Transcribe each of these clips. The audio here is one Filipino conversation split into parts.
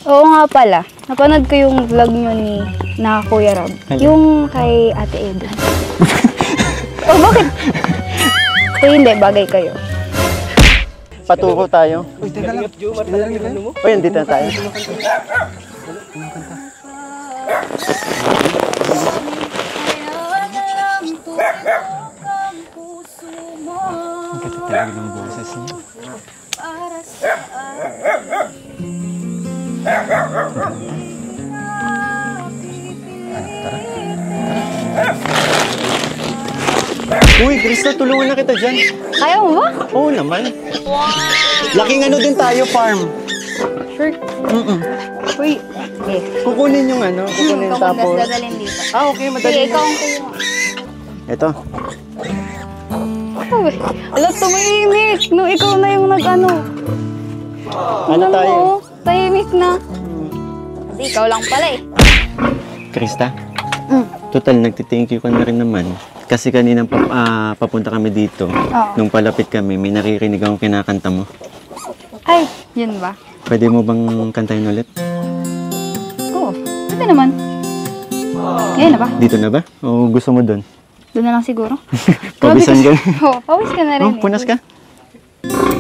Oo nga pala. Napanood ko yung vlog nyo ni Kuya Rob. Hello. Yung kay Ate Eden. Oh, bakit? So, hindi, bagay kayo. Paturo tayo. Uy, teka lang. Uy, andito na tayo. Ang ganda talaga ng boses niya. Uy, Krista, tulungan na kita dyan. Kaya mo ba? Oo naman. Laking ano din tayo, farm. Sure. Uy, okay. Kukunin yung ano, kukunin tapos. Dadalhin dito. Ah, okay, madali. Sige, ikaw ang kuya. Ito. Alam, tumahimik. No, ikaw na yung nag-ano. Ano tayo? Tahimik na. Kasi ikaw lang pala eh. Krista, total, nagtithank you ka na rin naman. Kasi kanina papunta kami dito. Nung palapit kami, may naririnig akong kinakanta mo. Ay, yun ba? Pwede mo bang kantahin ulit? Oo, pwede naman. Ngayon na ba? Dito na ba? O gusto mo doon? Doon na lang siguro. Pabisan ka? Oo, pawis ka na rin. Oh, punas ka?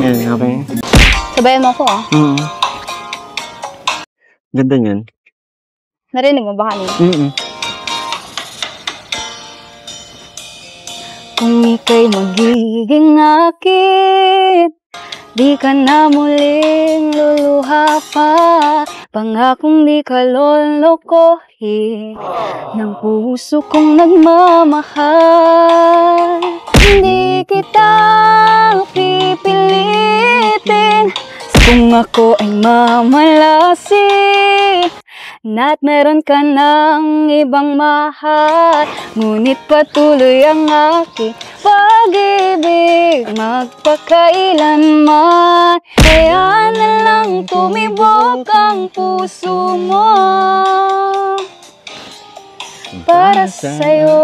Yan, okay. Sabayan mo ako ah. Ganda niyan. Narinig mo ba kanina? Kung ika'y magiging akin, di ka na muling luluha pa. Pangakong di ka lolokohin ng puso kong nagmamahal. Hindi kita pipilitin kung ako ay mamalasin. Na't meron ka ng ibang mahal, ngunit patuloy ang aking pag-ibig magpakailanman. Kaya na lang tumibok ang puso mo para sa'yo.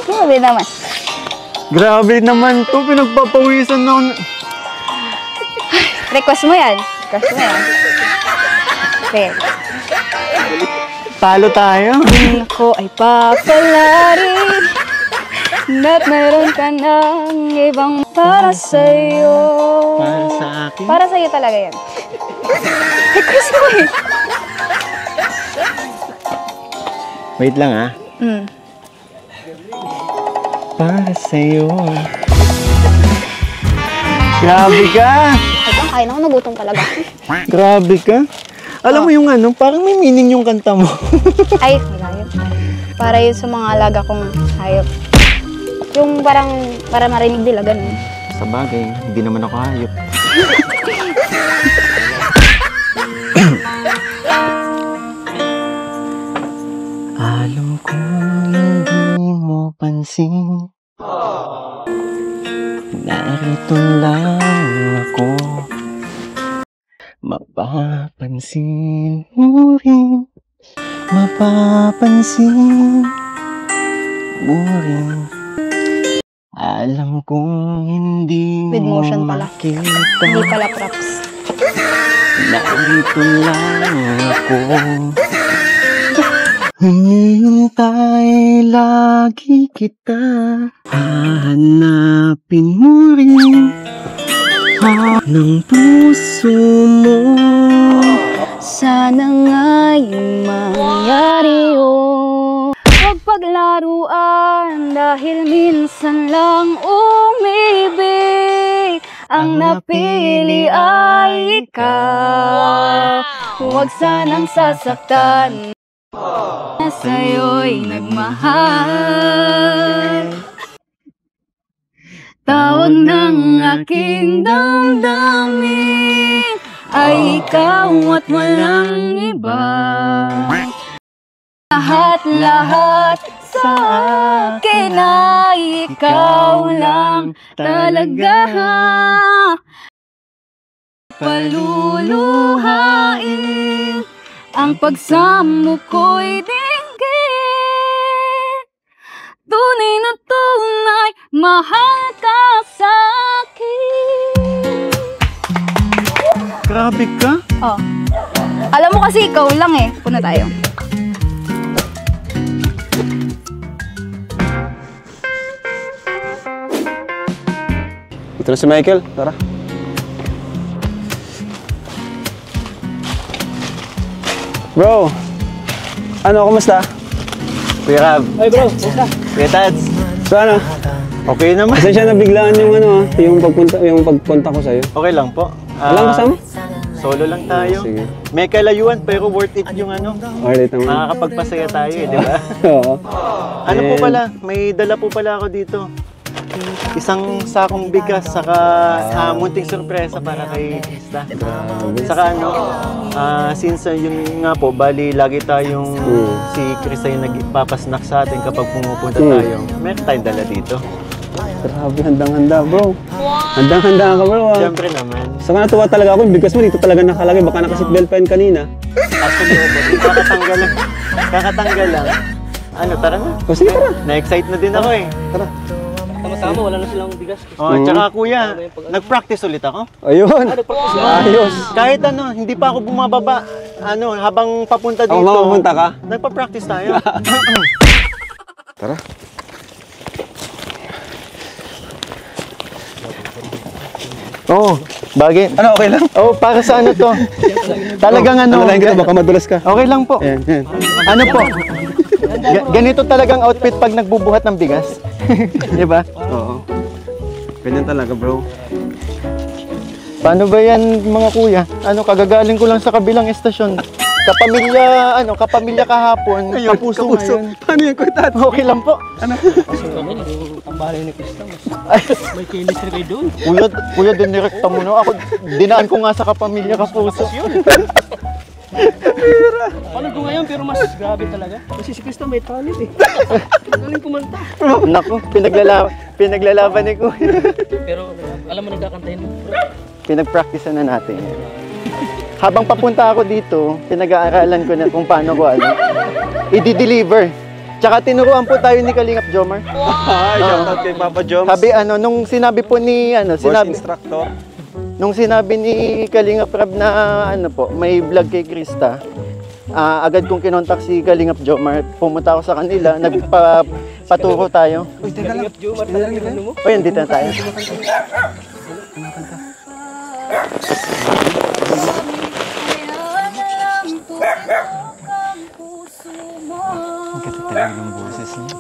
Grabe naman. Grabe naman to, pinagpapawisan na ako. Request mo yan. Request mo yan. Okay. Talo tayo. Kung ako ay papalarin, na't meron ka ng ibang para sa'yo. Para sa akin? Para sa'yo talaga yan. Request mo eh. Wait lang ah. Para sa'yo. Grabe ka! Habang kaya na ako, nagutom talaga. Grabe ka! Alam mo yung ano, parang may meaning yung kanta mo. Ay, hayop. Para yun sa mga alaga kong hayop. Yung parang, para marinig nila, ganun. Sa bagay, hindi naman ako hayop. Alam kong hindi mo pansin, narito lang ako. Mapapansin mo rin, mapapansin mo rin. Alam kong hindi With mo motion pala. makita, Hindi pala props. narito lang ako. Hinihintay lagi kita, hahanapin mo rin ng puso mo. Sana nga'y mangyari yun. Huwag paglaruan dahil minsan lang umibig. Ang napili ay ikaw. Huwag sanang sasaktan na sa'yo'y nagmahal. Tawag ng aking damdamin ay ikaw at walang iba. Lahat-lahat sa akin ay ikaw lang talaga. Paluluhain ang pagsamo ko'y dinggin. Tunay na tunay, mahal ka sa'kin. Grabe ka. Oh. Alam mo kasi ikaw lang eh. Puna tayo. Ito na si Michael, tara. Bro, ano, kumusta? Kuya Rab. Ay bro, kumusta? Kuya Tats. So ano? Okay naman. Pasensya na biglaan yung yung pagpunta ko sa'yo. Okay lang po. Walang kasama? Solo lang tayo. Sige. May kalayuan pero worth it yung ano. Alright naman. Makakapagpasaya tayo eh, di ba? Oo. Ano po pala, may dala po pala ako dito. Isang sakong bigas, saka munting sorpresa para kay Krista. Saka ano, since yun nga po, bali lagi tayong si Krista yung nagpapasnack sa atin kapag pumupunta tayo. Meron tayong dala dito. Grabe, handang-handa bro. Handang-handa ka bro. Siyempre naman. Saka natuwa talaga ako, yung bigas mo dito talaga nakalagay. Baka nakaseatbelt pa yun kanina. Actually, kakatanggal lang. Kakatanggal lang. Ano, tara na. O sige, tara. Na-excite na din ako eh. Tara. Tama-tama, wala na silang bigas. Oh, tsaka kuya, nag-practice ulit ako. Ayun. Ayos. Kahit ano, hindi pa ako bumababa. Ano, habang papunta dito. Ako mapupunta ka? Nagpa-practice tayo. Tara. Oo, bagay. Ano, okay lang? Oh, para sa ano to? Talagang ano. Alalahin kita, baka madulas ka. Okay lang po. Ayan, ayan. Ano po? Ganito talagang outfit pag nagbubuhat ng bigas. Di ba? Oo. Ganyan talaga bro. Paano ba yan mga kuya? Ano, kagagaling ko lang sa kabilang estasyon. Kapamilya kahapon. Kapuso ngayon. Paano yung kutat? Okay lang po. Ang bahay ni Krista, may chemistry kayo doon. Kuya, dinirekta mo na. Ako, dinaan ko nga sa kapamilya kapuso. Paano ko ngayon, pero mas grabe talaga. Kasi si Krista may talent eh. Galing kumanta. Naku, pinaglalaban ni kuya. Pero alam mo, nagkakantahin mo. Pinag-practice na natin. Habang papunta ako dito, pinag-aaralan ko na kung paano ko i-deliver. Tsaka tinuruan po tayo ni Kalingap Jomar. Ay, shoutout kay Papa Joms. Sabi nung sinabi po ni Voice instructor. Nung sinabi ni Kalingap Rab na may vlog kay Krista, agad kong kinontak si Kalingap Jomar. Pumunta ako sa kanila, nagpaturo tayo. Uy, teka lang. O yan, dito na tayo. Ang ganda talaga ng boses niya.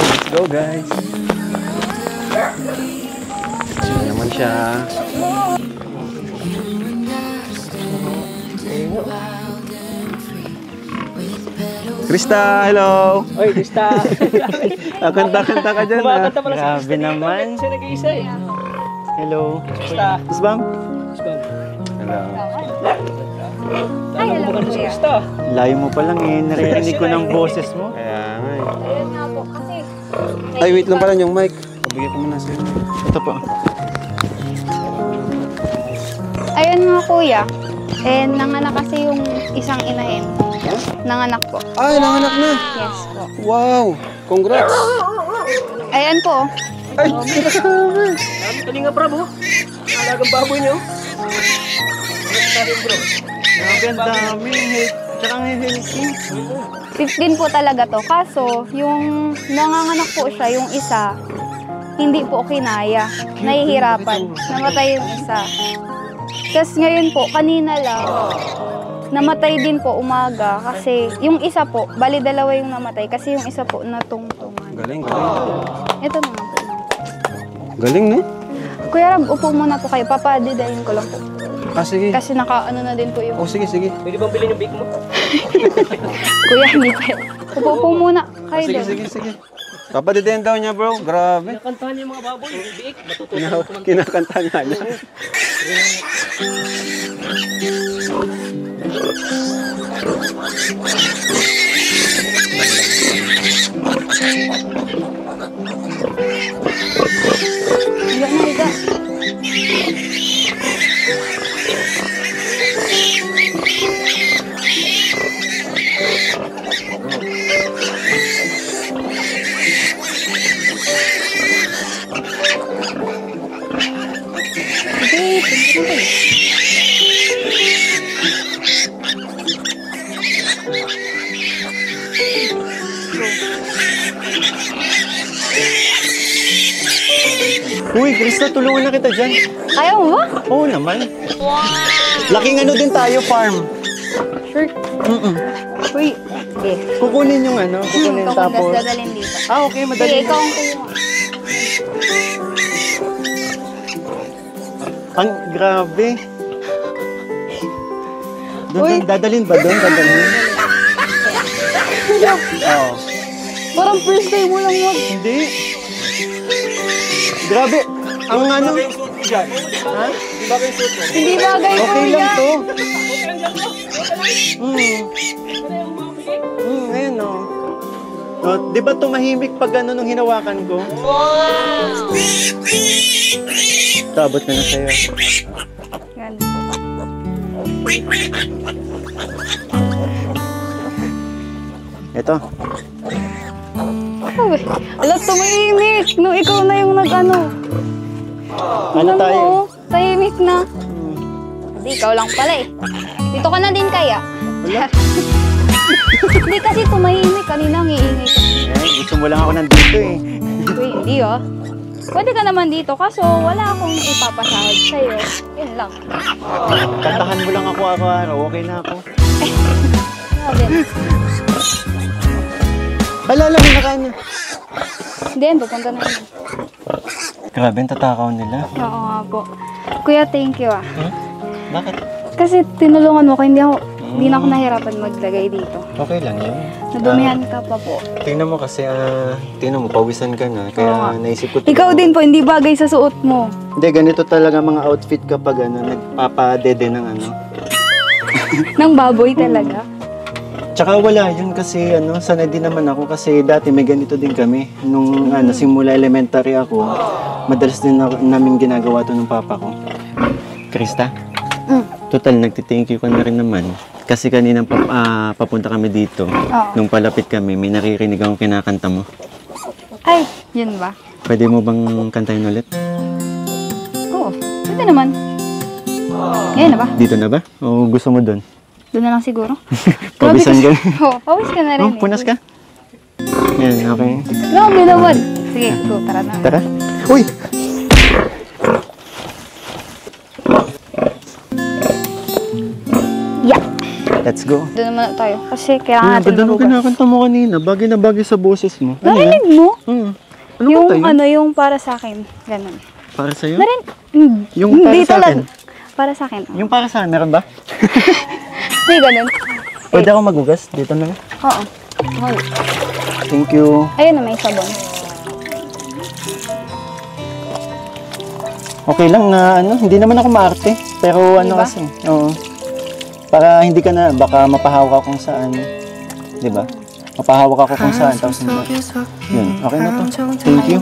Let's go guys. Ayan naman siya. Krista, hello! Oy, Krista! Kanta-kanta ka dyan Kumakanta pala si Grabe Krista dito. naman. Siya nag-iisa eh. Hello. Krista! Isbam? Hello. Alam mo maganda si Krista. Layo mo pa lang eh. Naririnig ko ng boses mo. Kaya nga eh. Ayun nga po, kasi... Ay, wait lang pala yung mic. Pabigyan ko muna sa'yo. Ito po. Ayun nga kuya, nanganak kasi yung isang inahin. Nanganak po. Ay, nanganak na! Yes po. Wow! Congrats! Ayan po. Ay, Kalinga Prabo. Alagang baboy niyo. Grabe, ang dami. Tsaka ang healthy. 15 po talaga to. Kaso, yung nanganganak po siya, yung isa, hindi po kinaya. Nahihirapan. Namatay yung isa. Tapos ngayon po, kanina lang, namatay din po umaga kasi yung isa po, bali dalawa yung namatay kasi yung isa po natungtungan. galing, galing. Ito naman po. Galing, no? Kuya Rab, upo muna po kayo. Papadidayin ko lang po. Ah, sige. Kasi naka-ano na din po yung... Oh, sige, sige. Pwede bang bilhin yung bake mo? Kuya, hindi pa. Upo muna kayo Sige, doon. sige, sige. Kapadidayan daw niya, bro. Grabe. Kantahan niyo yung mga baboy. Yung bake, matutunan. Kinakanta nga niya. Higa na, higa. Uy, Krista, tulungan na kita dyan. Ayaw mo ba? Oo naman. Laking ano din tayo, farm. Sure. Uy, okay. Kukunin yung ano, kukunin Ikaw tapos. tapos dadalhin dito. Okay, Sige, madali. ikaw ang kumuha. Ang grabe. Uy. Doon, dadalhin ba doon? Dadalhin? Oo. Parang first time mo lang mag... Hindi. Grabe. Ang ano. Ha? Hindi bagay ko Okay lang yan. to. Ayun o. Oh, di ba tumahimik pag ano nung hinawakan ko? Tabot na na sa'yo. Yan. Ito. Alam, tumahimik. Nung ikaw na yung nag-ano. Ano tayo? mo, tahimik na. Hindi, ikaw lang pala eh. Dito ka na din kaya. Hindi kasi tumahimik. Kanina ang iingay ka. Gusto mo lang ako nandito eh. Uy, hindi ah. Pwede ka naman dito, kaso wala akong ipapasahod sa'yo. Yun lang. Kantahan mo lang ako araw-araw. Okay na ako. Grabe. Alala mo na kanya. Hindi, pupunta na yun. Grabe, ang tatakaw nila. Oo nga po. Kuya, thank you ah. Bakit? Kasi tinulungan mo ko, hindi na ako nahirapan maglagay dito. Okay lang yun. Nadumihan ka pa po. Tingnan mo kasi, tingnan mo, pawisan ka na. Kaya Oo nga. naisip ko. Ikaw din po, hindi bagay sa suot mo. Hindi, ganito talaga mga outfit kapag nagpapadede ng ano. Nang baboy talaga. Tsaka wala yun kasi sanay din naman ako kasi dati may ganito din kami. Nung simula elementary ako, madalas din namin ginagawa to ng papa ko. Krista, total nagti-thank you ka na rin naman. Kasi kanina papunta kami dito. Nung palapit kami, may naririnig akong kinakanta mo. Ay, yun ba? Pwede mo bang kantahin ulit? Oo, pwede naman. Ngayon na ba? Dito na ba? O gusto mo doon? Doon na lang siguro. Pabisan ka? Oo, pawis ka na rin. Oh, punas ka? Yan, okay. Grabe naman. Sige, go, tara na. Tara. Uy! Yeah. Let's go. Doon naman tayo. Kasi kailangan natin Ganda nung magugas. kinakanta mo kanina. Bagay na bagay sa boses mo. Ano yan? Narinig mo? Ano Yung kanta yun? yung para sa akin. Ganun. Para sa'yo? Yung para Hindi sa akin? talaga. Para sa akin. Yung para sa'yo, meron ba? May ganun. Pwede ako magugas? Dito na lang. Oo. Okay. Thank you. Ayun na, may sabon. Okay lang na hindi naman ako maarte. Pero Di ba? kasi, oo. Para hindi ka na, baka mapahawak ako kung saan. Di ba? Mapahawak ako kung saan. Tapos yun, okay na to. Thank you.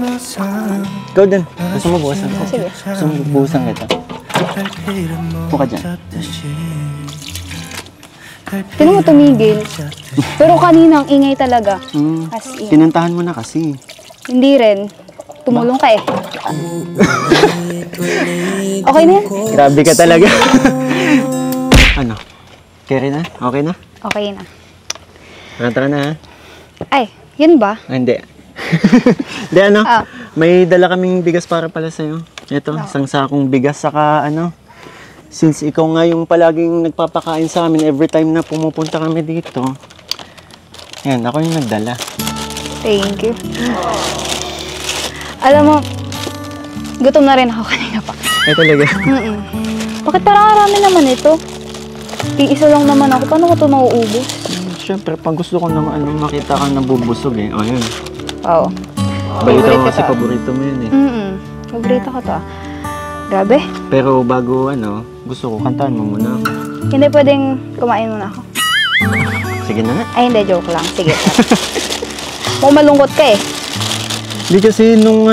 Ikaw din. Gusto mo buwasan ko? Sige. Gusto mo buwasan kita? Buka dyan. Tinan mo tumigil. Pero kanina ang ingay talaga. As in. Kinantahan mo na kasi. Hindi rin. Tumulong ka eh. Okay na yan? Grabe ka talaga. Ano? Carry na? Okay na? Okay na. Tara na ha? Ay, yun ba? Hindi. Hindi may dala kaming bigas para pala sa'yo. Ito, isang sakong bigas. Saka since ikaw nga yung palaging nagpapakain sa amin every time na pumupunta kami dito. Yan, ako yung nagdala. Thank you. Alam mo, gutom na rin ako kanina pa. Ay talaga? Bakit parang marami naman ito? Iisa lang naman ako. Paano ko ito nauubos? Siyempre, pag gusto ko naman makita ka nabubusog eh. O yun. Oo. Balita ko Favorite kasi ko to. paborito mo yun eh. Favorito ko to ah. Grabe. Pero bago gusto ko kantahan mo muna ako. Hindi pwedeng kumain muna ako. Sige na nga. Ay, hindi. Joke lang. Sige. Mukhang malungkot ka eh. Hindi kasi nung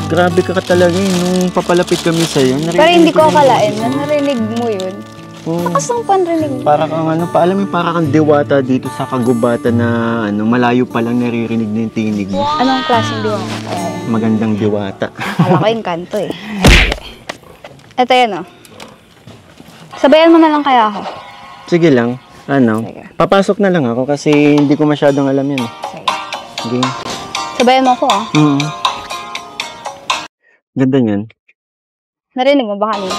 grabe ka talaga eh. Nung papalapit kami sa'yo. Pero hindi ko akalain na narinig mo yun. Oo. Lakas ng panrinig mo. Para kang alam mo, para kang diwata dito sa kagubatan na malayo pa lang naririnig na yung tinig mo. Anong klaseng diwa ko? Magandang diwata. Akala ko yung kanto eh. Ay, mali. Ito yan oh. Sabayan mo na lang kaya ako. Sige lang. Sige. Papasok na lang ako kasi hindi ko masyadong alam yun. Sige. Sige. Sabayan mo ako ah. Ganda niyan. Narinig mo ba kanina?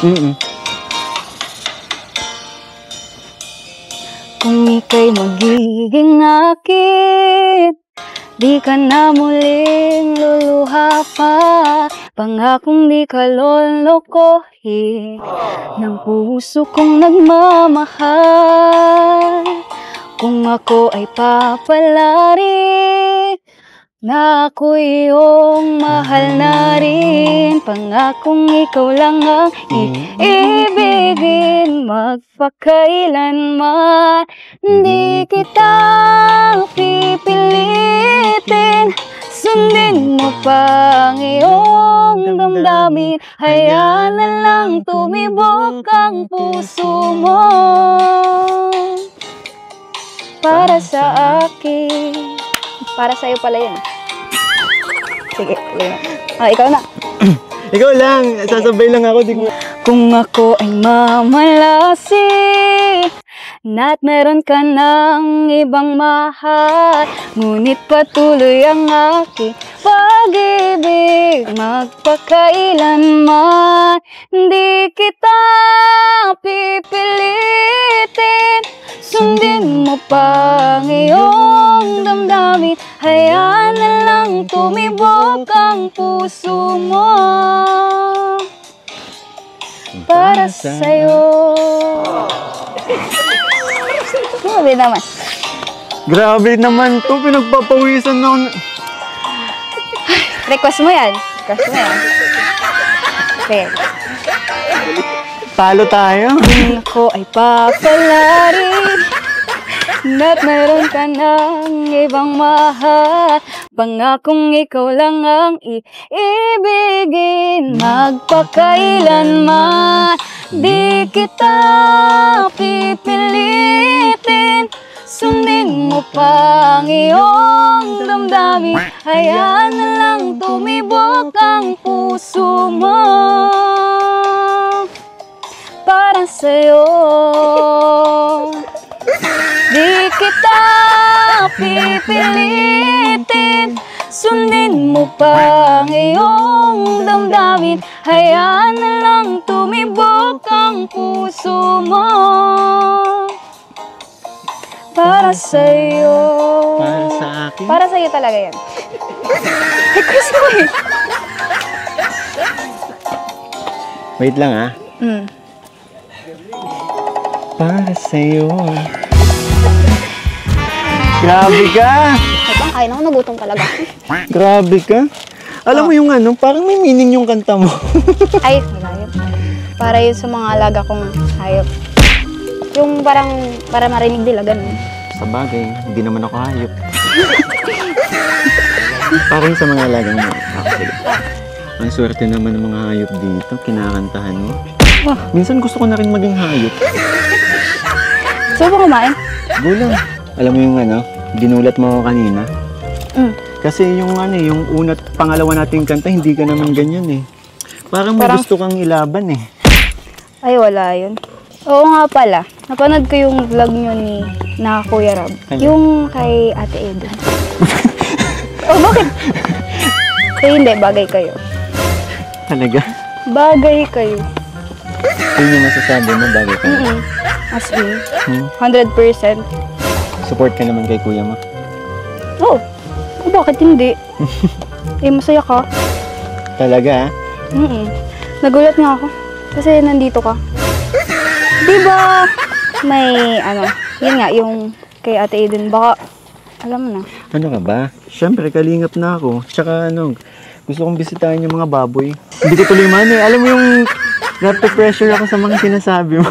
Kung ika'y magiging akin, di ka na muling luluha pa. Pangakong di ka lolokohin ng puso kong nagmamahal. Kung ako ay papalarin, na ako iyong mahal na rin. Pangakong ikaw lang ang iibigin magpakailanman. Di kita pipilitin, sundin mo pa ang iyong damdamin. Hayaan na lang tumibok ang puso mo para sa akin. Para sa'yo pala yun. Sige, ikaw na. Ikaw lang, sasabay lang ako. Kung ako ay mamalasi, na't meron ka ng ibang mahal, ngunit patuloy ang aking pag-ibig magpakailanman. Di kita pipilitin, sundin mo pa ang iyong damdamin. Hayaan na lang tumibok ang puso mo para sa'yo. Grabe naman. Grabe naman to, pinagpapawisan na ako. Request mo yan. Okay. Talo tayo. Kung ako ay papalarin, na't meron ka ng ibang mahal, pangakong ikaw lang ang iibigin magpakailanman. Di kita pipilitin, sundin mo pa ang iyong damdamin. Hayaan na lang tumibok ang puso mo para sa'yo. Di kita pipilitin, sundin mo pa ang iyong damdamin. Hayaan na lang tumibok ang puso mo para sa'yo. Para sa akin? Para sa'yo talaga yan. Request mo eh. Wait lang ah. Para sa'yo. Grabe ka! Habang kain ako, nagutom talaga. Grabe ka! Alam mo yung ano, parang may meaning yung kanta mo. Ay, hayop. Para yun sa mga alaga kong hayop. Yung parang, para marinig nila, ganun. Sa bagay, hindi naman ako hayop. Parang sa mga alagang mo. Actually. Ang swerte naman ng mga hayop dito, kinakantahan mo. Minsan gusto ko na rin maging hayop. So, ba kumain? Gulang. Alam mo yung ano, ginulat mo ako kanina. Kasi yung ano, yung una't pangalawa nating kanta, hindi ka naman ganyan eh. Parang may gusto kang ilaban eh. Ay, wala yun. Oo nga pala. Napanood ko yung vlog nyo ni na Kuya Rob. Ano? Yung kay Ate Eden. Oh, bakit? So, hindi, bagay kayo. Talaga? Bagay kayo. Yun yung masasabi mo, bagay ka. As in, 100%. Support ka naman kay kuya mo. Oh, bakit hindi? Eh, masaya ka. Talaga ah? Nagulat nga ako. Kasi nandito ka. Diba, may ano, yun nga, yung kay Ate Eden, baka, alam mo na. Ano ka ba? Siyempre, kalingap na ako. Tsaka ano, gusto kong bisitahin yung mga baboy. Hindi ko tuloy man eh. Alam mo yung nape-pressure ako sa mga sinasabi mo.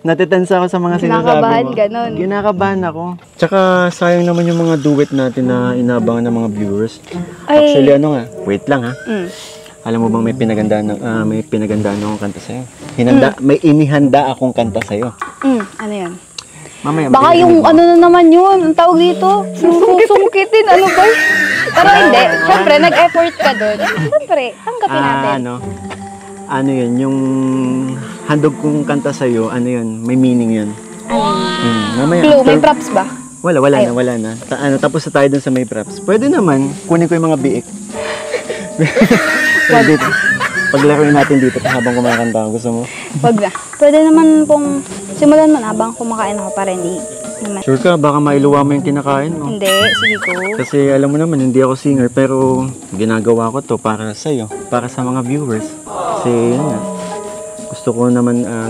Natitense ako sa mga sinasabi Kinakabahan, mo. ganon. Kinakabahan ako. Tsaka sayang naman yung mga duet natin na inabangan ng mga viewers. Ay. Actually, ano nga, wait lang ha. Alam mo bang may pinagandaan akong kanta sa'yo? May inihanda akong kanta sa'yo. Ano yan? Mamaya, Baka maririnig yung mo. ano na naman yun, ang tawag dito, susungkitin, ano ba? Pero hindi, syempre, nag-effort ka doon. Syempre, tanggapin natin. Ano yun, yung handog kong kanta sa'yo, ano yun, may meaning yun. Mamaya, Clue, may after- props ba? Wala na. Tapos na tayo dun sa may props. Pwede naman, kunin ko yung mga biik. Pwede. Paglaruin natin dito habang kumakanta. Gusto mo? Wag na. Pwede naman pong simulan mo na habang kumakain ako para hindi naman. Sure ka? Baka mailuwa mo yung kinakain mo. Hindi, sige ko. Kasi alam mo naman, hindi ako singer, pero ginagawa ko to para sa'yo, para sa mga viewers. Kasi yun nga,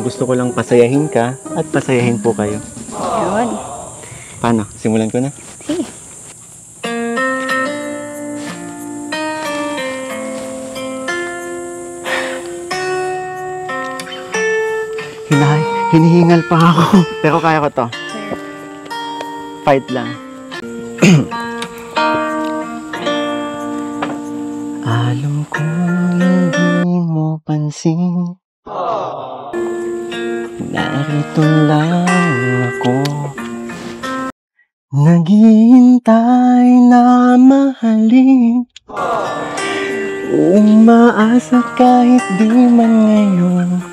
gusto ko lang pasayahin ka at pasayahin po kayo. Yun. Paano? Simulan ko na? Sige. Hinihingal pa ako. Pero kaya ko to. Fight lang. Alam ko hindi mo pansin. Narito lang ako. Naghihintay na mahalin. Umaasa kahit di man ngayon.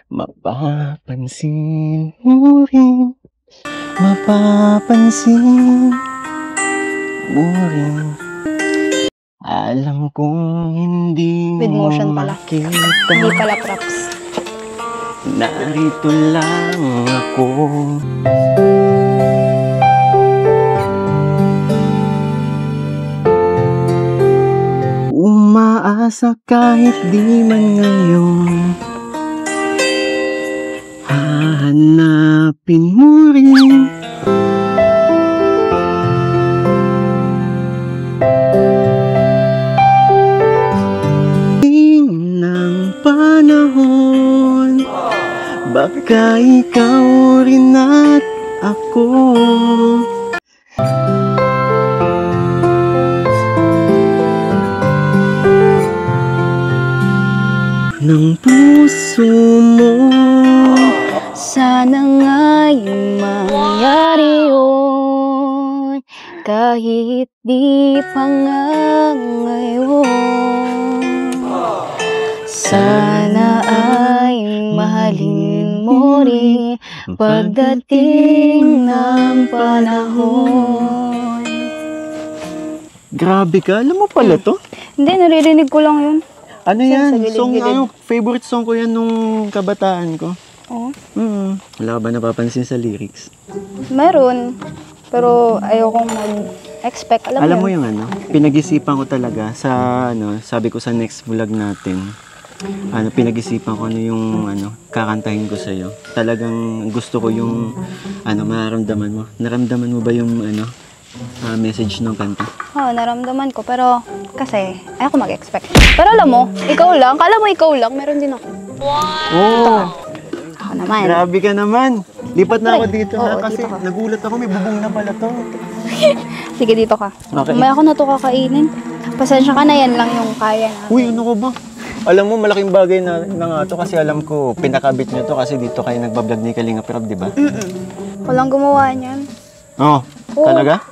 Mapapansin mo rin. Mapapansin mo rin. Alam kong hindi With mo motion pala. makita. Hindi pala props. Narito lang ako. Umaasa kahit di man ngayon. Hahanapin mo rin. Ng panahon, baka ikaw rin at ako. Ng puso mo. Sana nga'y mangyari yun, kahit di pa nga ngayon. Sana ay mahalin mo rin pagdating ng panahon. Grabe ka, alam mo pala to? Hindi, naririnig ko lang yun. Ano Sa yan? gilid-gilid. Song, favorite song ko yan nung kabataan ko. Oo. Wala ka ba napapansin sa lyrics? Meron. Pero ayokong mag-expect. Alam mo yung ano, pinag-isipan ko talaga sa ano, sabi ko sa next vlog natin. Pinag-isipan ko ano yung kakantahin ko sa iyo. Talagang gusto ko yung mararamdaman mo. Naramdaman mo ba yung message ng kanta? Oo, naramdaman ko. Pero kasi ayoko mag-expect. Pero alam mo, kala mo ikaw lang, meron din ako. Oh! Ako naman. Grabe ka naman. Lipat na ako dito Oo, kasi dito ka. nagulat ako, may bubong na pala to. Sige, dito ka. Okay. Umaya ako na to kakainin. Pasensya ka na, yan lang yung kaya na. Uy, ano ko ba? Alam mo, malaking bagay na nga to kasi alam ko, pinakabit nyo to kasi dito kayo nagbablog ni Kalinga Prab, di ba? Walang gumawa niyan. Oo. Oo. Talaga?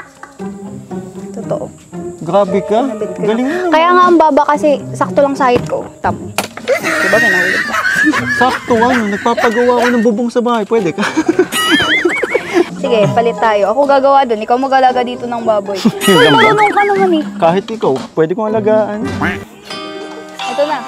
Totoo. Grabe ka. Nabit ko Galing lang. mo. Kaya nga ang baba kasi sakto lang sa height ko. Tamo. Diba may nahulog ka? Sakto nagpapagawa ako ng bubong sa bahay. Pwede ka? Sige, palit tayo. Ako gagawa dun. Ikaw mag-alaga dito ng baboy. Uy, marunong ka naman eh. Kahit ikaw, pwede kong alagaan. Ito na.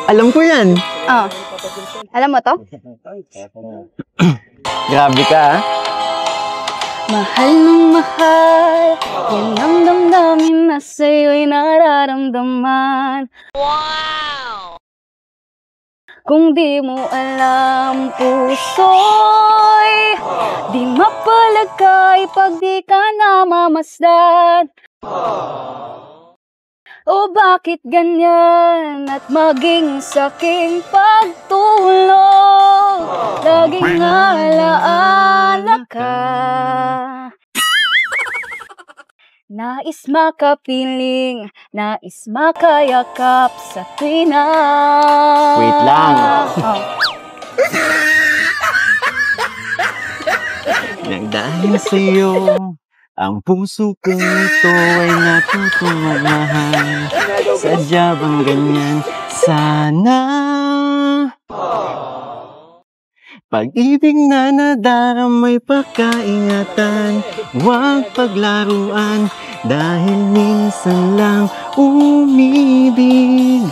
Alam ko yan. Ah. Alam mo to? Grabe ka, ha? Mahal ng mahal, yan ang damdamin na sa'yo'y nararamdaman. Wow! Kung di mo alam, puso'y di mapalagay pag di ka namamasdan. O bakit ganyan at maging saking pagtulog, laging alaala ka. Nais makapiling, nais makayakap sa tuwina. Wait lang. Oh. Nagdahil sa'yo, ang puso kong ito ay natutong magmahal. Sadya bang ganyan? Sana Pag-ibig na nadaramay pagkaingatan, huwag paglaruan, dahil minsan lang umibig.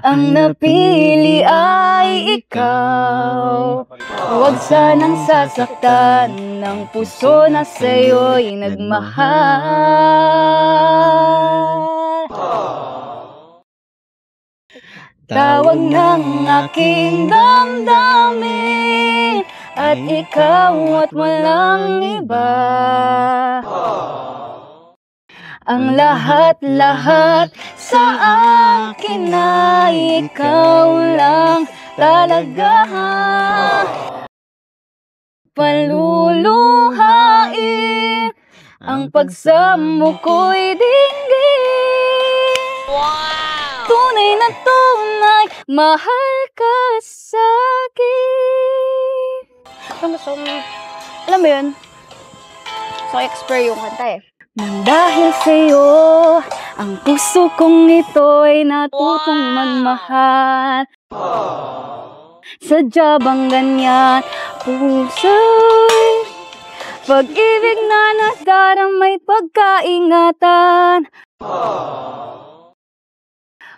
Ang napili ay ikaw. Huwag sanang sasaktan ng puso na sa'yo'y nagmahal. Tawag ng aking damdamin, at ikaw at walang iba. Ang lahat-lahat sa akin ay ikaw lang talaga. Paluluhain ang pagsamo ko'y dinggin. Tunay na tunay, mahal ka sa'kin. Alam mo yun? So, expert yung kanta eh. Nang dahil sa'yo, ang puso kong ito'y natutong magmahal. Sadya bang ganyan, puso'y pag-ibig na nadaramay pagkaingatan.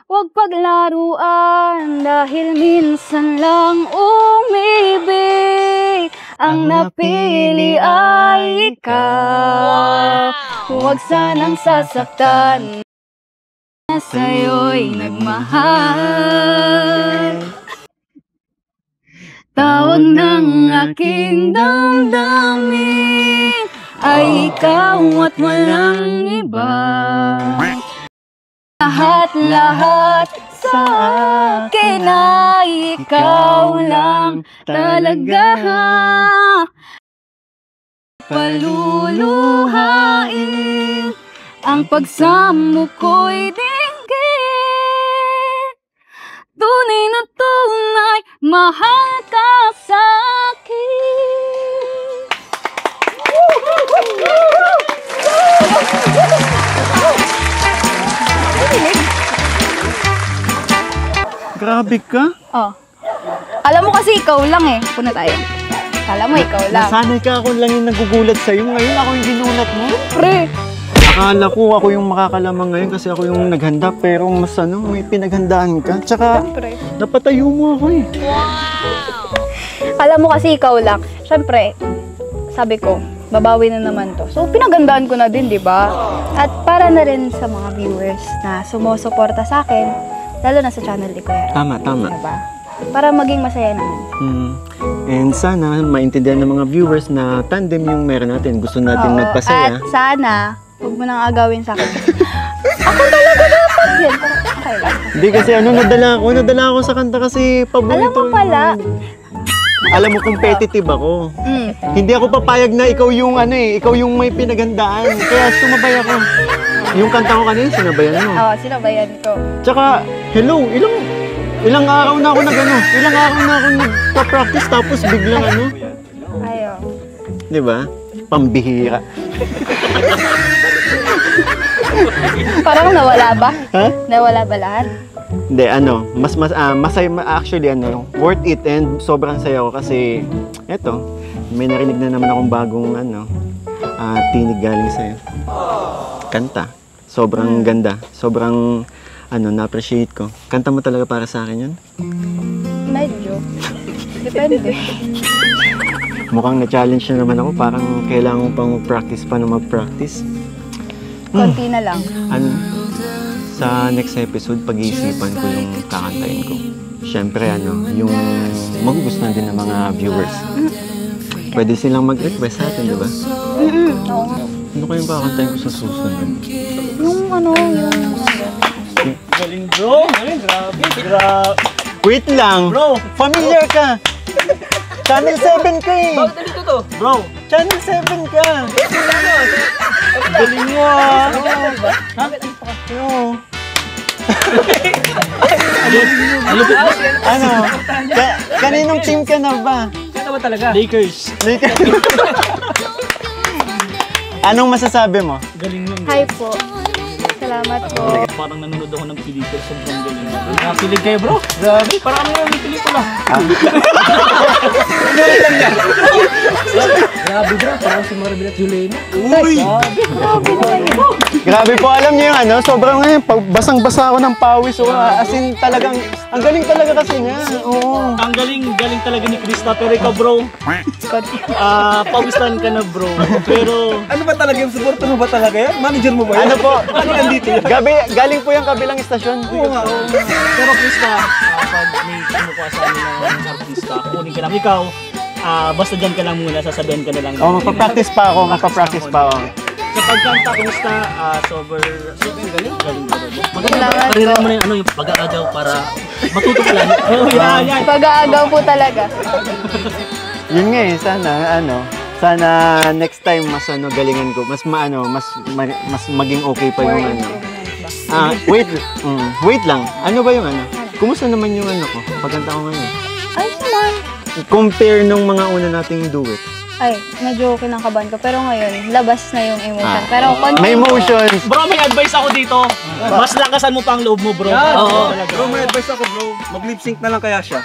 Huwag paglaruan, dahil minsan lang umibig. Ang napili ay ikaw. Huwag sanang sasaktan na sa'yo'y nagmahal. Tawag ng aking damdamin ay ikaw at walang iba. Lahat-lahat sa akin ay ikaw lang talaga. Paluluhain ang pagsamo ko'y dinggin. Tunay na tunay, mahal ka sa'kin. Grabe ka. Oh. Alam mo kasi ikaw lang eh. Puna tayo. Alam mo ikaw lang. Nasanay ka ako lang yung nagugulat sa'yo. Ngayon ako yung ginulat mo. Pre. Akala ko ako yung makakalamang ngayon kasi ako yung naghanda. Pero mas ano, may pinaghandaan ka. Tsaka, Siyempre. napatayo mo ako eh. Alam mo kasi ikaw lang. Siyempre, sabi ko, babawi na naman to. So, pinagandaan ko na din, di ba? At para na rin sa mga viewers na sumusuporta sa akin, lalo na sa channel ni Kuya Rob. Tama, tama. Diba? Para maging masaya naman. And sana, maintindihan ng mga viewers na tandem yung meron natin. Gusto natin Oo. magpasaya. At sana, huwag mo nang agawin sa akin. Ako talaga dapat yan. Pero okay lang. Hindi kasi nadala ako sa kanta kasi paborito. Alam mo pala. Alam mo, competitive ako. Hindi ako papayag na ikaw yung ikaw yung may pinaghandaan. Kaya sumabay ako. Yung kanta ko kanina, sinabayan mo. Oo, sinabayan ko. Tsaka, hello, ilang araw na ako ilang araw na ako nagpa-practice tapos biglang Ayaw. di ba? Pambihira. Parang nawala ba? Ha? Nawala ba lahat? Hindi, masaya, actually, worth it and sobrang saya ko kasi, eto, may narinig na naman akong bagong, tinig galing sa'yo. Kanta. Sobrang ganda. Sobrang, na-appreciate ko. Kanta mo talaga para sa akin yun? Medyo. Depende. Mukhang na-challenge na naman ako. Parang kailangan ko pang mag-practice pa na mag-practice. Konti na lang. Sa next episode, pag-iisipan ko yung kakantahin ko. Siyempre, yung magugustuhan din ng mga viewers. Pwede silang mag-request sa atin, di ba? Oo. Ano kayong kakantahin ko sa susunod? Yung Galing bro, galing, grabe. Wait lang! Bro! Familiar ka! Channel 7 ka eh! Bakit nandito to? Bro! Channel 7 ka! Galing mo ah! Ha? Oo. Kaninong team ka na ba? Ano ba talaga? Lakers. Anong masasabi mo? Galing mo. Hi po. Salamat po. Parang nanonood ako ng pelikula. Sobrang galing. Nakakilig kayo bro. Grabe. Parang kami yung pelikula. Grabe bro. Parang si Maribel at Julena. Uy! Grabe po, alam niyo yung ano, sobrang ngayon, basang-basa ako ng pawis. So, as in talagang, ang galing talaga kasi niya. Oo. Ang galing talaga ni Krista. Pero ikaw bro, pawisan ka na bro. Pero Ano ba talaga yung supporter mo ba talaga yan? Manager mo ba yan? Ano po? Ano nandito yan? Galing po yung kabilang istasyon. Oo nga. Pero Krista, pag may kumukuha sa amin ng artista, kukunin ka lang ikaw. Basta dyan ka lang muna, sasabihin ka na lang. Oh, magpa-practice pa ako. Sa pagkanta, kumusta? Sobrang galing. Salamat Karira po. mo na yung, yung pag-aagaw para matuto ka lang. Oh, yan. Pag-aagaw po talaga. Yun nga eh, sana next time mas galingan ko, mas maging okay pa yung ano. Wait lang. Ano ba yung ano? Kumusta naman yung ano ko? Pagkanta ko ngayon. Ay, naman. Compare nung mga una nating duet. Ay, medyo kinakabahan ko. Pero ngayon, labas na yung emotion. Pero May emotions. Bro, may advice ako dito. Mas lakasan mo pa ang loob mo, bro. Yan. Oo. Bro, may advice ako bro. Mag-lip sync na lang kaya siya.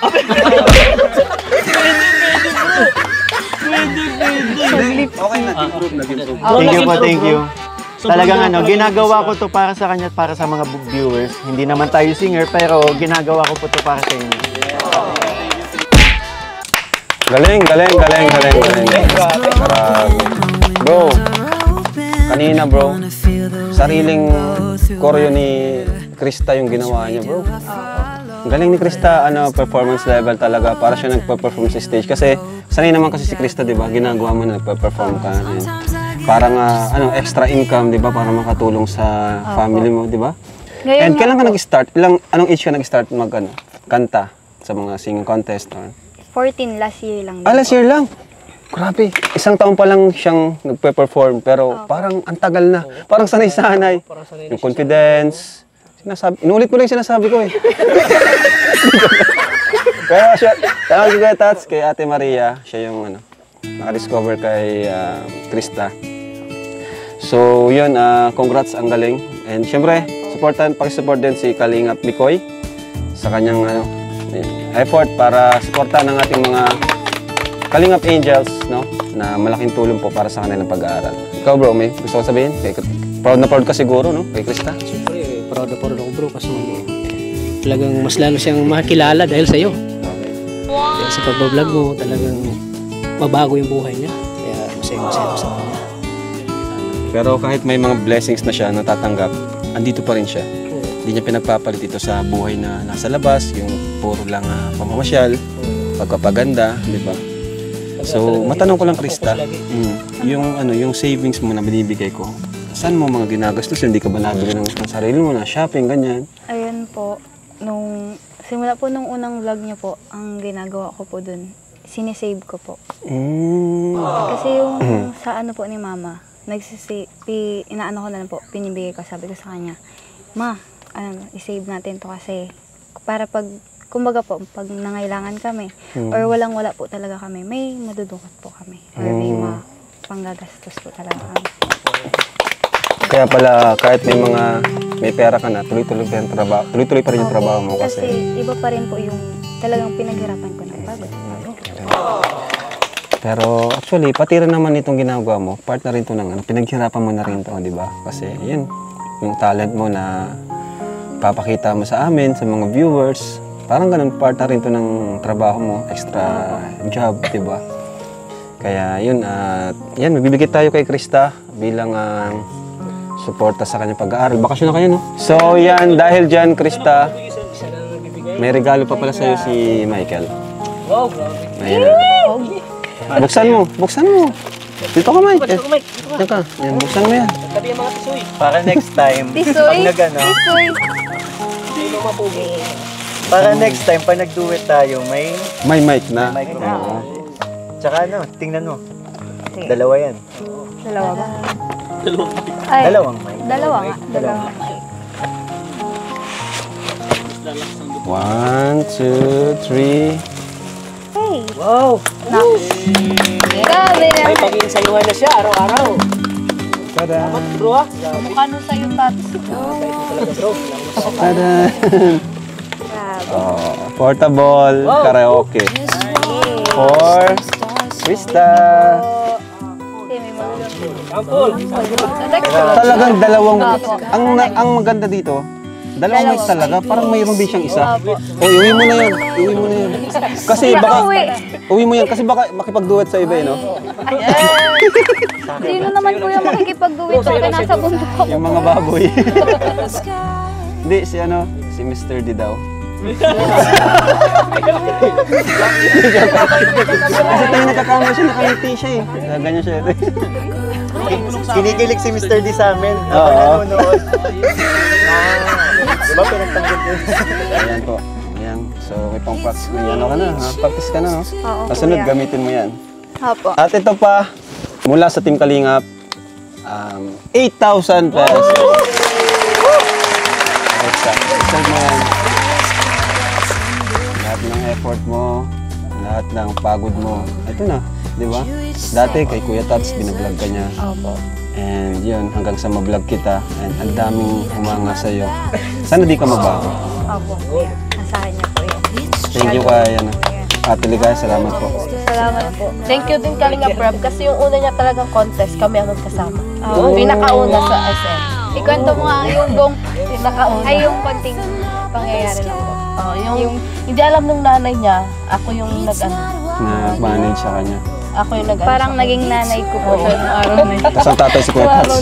Pwede. Okay na, improve. Thank you. Sobrang Talagang galing ano, talaga. ginagawa ko to para sa kanya at para sa mga viewers. Hindi naman tayo singer, pero ginagawa ko po to para sa inyo. Galing. Grabe. Bro, kanina bro, sariling choreo ni Krista yung ginawa niya bro. Galing ni Krista, performance level talaga. Para siya nagpe-perform sa stage. Kasi, sanay naman kasi si Krista, di ba? Ginagawa mo na nagpe-perform ka. Parang, extra income, di ba? Para makatulong sa family mo, di ba? And kailan ka nag-start? Anong age ka nag-start kanta sa mga singing contest? 14 last year lang. Last year lang. Grabe. Isang taon pa lang siyang nagpe-perform. Pero parang ang tagal na. Parang sanay-sanay. Yung confidence. Inulit mo lang yung sinasabi ko eh. Pero siya, tawag ko kay Tats, kay Ate Maria. Siya yung naka-discover kay Krista. So yun, congrats, ang galing. And syempre, pakisupport din si Kalingap Mikoy sa kanyang effort para supportan ng ating mga Kalingap Angels, no? Na malaking tulong po para sa kanilang pag-aaral. Ikaw bro, may gusto ko sabihin? Proud na proud ka siguro, no? Kay Krista? Siyempre, proud ako bro kasi talagang mas lalo siyang makakilala dahil sa iyo. Dahil sa pag-vlog mo, talagang mabago yung buhay niya. Kaya masaya ako sa kanya. Pero kahit may mga blessings na siya natatanggap, andito pa rin siya. Hindi niya pinagpapalit ito sa buhay na nasa labas, yung puro lang pamamasyal, pagpapaganda, di ba? So, matanong ko lang Krista, yung savings mo na binibigay ko, saan mo mga ginagastos? Hindi ka ba nabili ng sarili mo na shopping, ganyan? Ayun po, simula po nung unang vlog niyo po, ang ginagawa ko po dun, sinisave ko po. Kasi yung sa ano po ni mama, inaano ko na lang po, pinibigay ko, sabi ko sa kanya, Ma, i-save natin to kasi para kumbaga po, pag nangailangan kami, or walang-wala po talaga kami, may madudukot po kami. Or may panggagastos po talaga kami. Kaya pala, kahit may pera ka na, tuloy-tuloy pa rin yung trabaho mo Kasi kasi. iba pa rin po yung talagang pinaghirapan ko ng pagod. Pero actually, pati rin naman itong ginagawa mo, part na rin ito ng pinaghirapan mo na rin ito, di ba? Kasi yun, yung talent mo na papakita mo sa amin, sa mga viewers, parang ganun, part na rin ito ng trabaho mo, extra job, di ba? Kaya yun, yan, magbibigay tayo kay Krista bilang suporta sa kanyang pag-aaral. Bakasyon na kayo, no? So yan, dahil dyan, Krista, may regalo pa pala sa'yo si Michael. Wow, grabe. Ayan. Buksan mo. Dito ka, Mike. Dito ka. Yan, buksan mo yan. Tabi ang mga tisoy. Para next time, Tisoy! Tisoy! para next time, pag nag-duet tayo, may May mic na. microphone. Tsaka tingnan mo. Dalawa yan. Dalawa ba? Ay, Dalawang mic. Dalawa nga. Dalawa. 1, 2, 3. Hey! Wow! Grabe May naman. pag-iinsayuhan na siya araw-araw. Tada! Mukha nun sa'yo, Tats. Tada! Portable karaoke. For Krista. May Talagang dalawang, ang maganda dito, dalawang mic talaga, parang mayroon din siyang isa. O, iuwi mo na yun. Iuwi mo na yun. Kasi baka, uwi mo yan, kasi baka makipag-duet sa iba, no? Sino naman kuya makikipag-duwit sa akin nasa bundok ako? Yung mga baboy. Hindi, si Mr. D daw. Kasi tayo nagkakamera siya, nakangiti siya eh. Ganyan siya ito. Kinikilig si Mr. D sa amin. Oo. Nanonood. Diba pinagtanggol ko? Ayan po. Ayan. So, may pang-practice. May ano ka na, ha? Practice ka na, no? Oo, Kasunod, kuya. gamitin mo yan. Opo. At ito pa, mula sa Team Kalingap, 8,000 pesos. Start mo yan. Lahat ng effort mo, lahat ng pagod mo, ito na, di ba? Dati kay Kuya Tats, binablog ka niya. Opo. And yun, hanggang sa mablog kita, and ang daming humanga sa'yo. Sana di ka mabago. Opo. Asahan niyo po yan. Thank you kay Ate Ligaya, salamat po. Salamat po. Thank you din Kalinga Prab kasi yung una niya talagang contest kami ang kasama. Oo. Pinakauna sa SM. Ikwento mo nga yung buong, Pinakauna. ay yung konting pangyayari lang po. Oh, yung hindi alam ng nanay niya, ako yung Na-manage sa kanya. ako yung Parang naging nanay ko po siya noong araw na yun. Tapos ang tatay si Kuya Tats.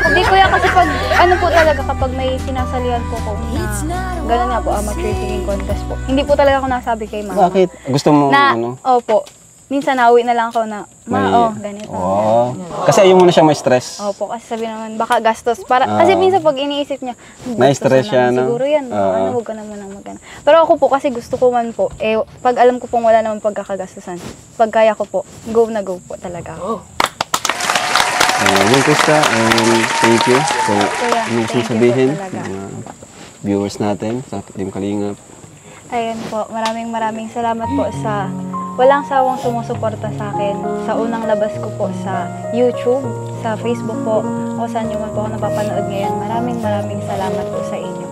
Hindi kuya kasi pag, ano po talaga kapag may sinasalihan po ko na, gano'n nga po, amateur singing contest po. Hindi po talaga ako nasabi kay mama. Bakit? Gusto mo, Na, ano? opo. Minsan nauwi na lang ako na, ganito. Oo. Kasi ayaw mo na siyang may stress. Opo, kasi sabi naman, baka gastos. Kasi minsan pag iniisip niya, Na-stress gastos siya, na no? naman siguro yan. Oo. Huwag ka naman ang magana. Pero ako po, kasi gusto ko man po, pag alam ko pong wala naman pagkakagastusan, pag kaya ko po, go na go po talaga ako. Yun, Krista, thank you. So, Kuya, ano gusto thank you sabihin po talaga. mga viewers natin sa Team Kalingap? Ayun po, maraming salamat po sa walang sawang sumusuporta sa akin. Sa unang labas ko po sa YouTube, sa Facebook po, o saan nyo man po ako napapanood ngayon. Maraming salamat po sa inyo.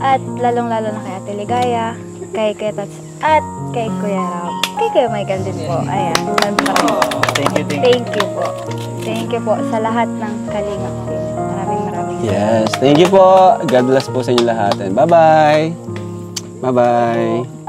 At lalong-lalo na kay Ate Ligaya, kay Kuya Tats, at kay Kuya Rob. Kay Kuya Michael din po. Ayan, thank you po. Thank you po sa lahat ng Kalingap team. Maraming salamat. Yes, thank you po. God bless po sa inyo lahat. And bye-bye. Bye-bye.